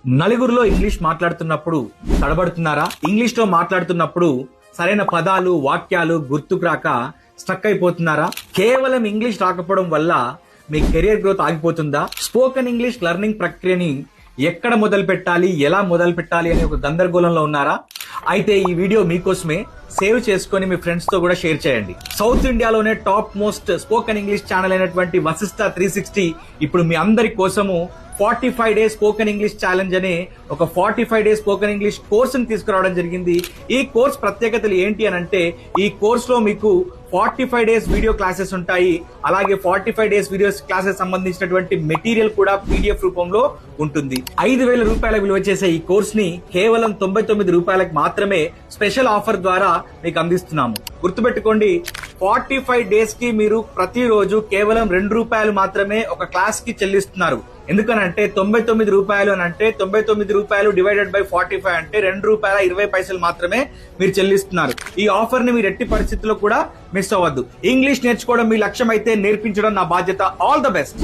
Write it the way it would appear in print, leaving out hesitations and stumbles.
నలుగురిలో ఇంగ్లీష్ మాట్లాడుతున్నప్పుడు తడబడుతున్నారా? ఇంగ్లీష్ లో మాట్లాడుతున్నప్పుడు సరైన పదాలు వాక్యాలు గుర్తుకు రాక స్ట్రక్ అయిపోతున్నారా? కేవలం ఇంగ్లీష్ రాకపోవడం వల్ల మీ కెరియర్ గ్రోత్ ఆగిపోతుందా? స్పోకెన్ ఇంగ్లీష్ లెర్నింగ్ ప్రక్రియని ఎక్కడ మొదలు పెట్టాలి, ఎలా మొదలు పెట్టాలి అనే ఒక గందరగోళంలో ఉన్నారా? అయితే ఈ వీడియో మీకోసమే. సేవ్ చేసుకొని మీ ఫ్రెండ్స్ తో కూడా షేర్ చేయండి. సౌత్ ఇండియాలోనే top most spoken English channel అయినటువంటి వశిష్ట 360 ఇప్పుడు మీ అందరి కోసము 45 డేస్ స్పోకెన్ ఇంగ్లీష్ ఛాలెంజ్ అనే ఒక 45 డేస్ స్పోకెన్ ఇంగ్లీష్ కోర్స్ ని తీసుకురావడం జరిగింది. ఈ కోర్స్ ప్రత్యేకతలు ఏంటి అని అంటే, ఈ కోర్స్ లో మీకు 45 డేస్ వీడియో క్లాసెస్ ఉంటాయి. అలాగే 45 డేస్ వీడియో క్లాసెస్ సంబంధించినటువంటి మెటీరియల్ కూడా PDF రూపంలో ఉంటుంది. 5,000 రూపాయల విలువ చేసే ఈ కోర్స్ ని కేవలం 99 రూపాయలకు మాత్రమే స్పెషల్ ఆఫర్ ద్వారా మీకు అందిస్తున్నాము. గుర్తుపెట్టుకోండి, 45 డేస్ కి మీరు ప్రతిరోజు కేవలం 2 రూపాయలు మాత్రమే ఒక క్లాస్ కి చెల్లిస్తున్నారు. ఎందుకనంటే 99 రూపాయలు అని అంటే 99 రూపాయలు డివైడెడ్ బై 45 అంటే ₹2.20 మాత్రమే మీరు చెల్లిస్తున్నారు. ఈ ఆఫర్ ని మీరు ఎట్టి పరిస్థితుల్లో కూడా మిస్ అవ్వద్దు. ఇంగ్లీష్ నేర్చుకోవడం మీ లక్ష్యం అయితే నేర్పించడం నా బాధ్యత. All the best.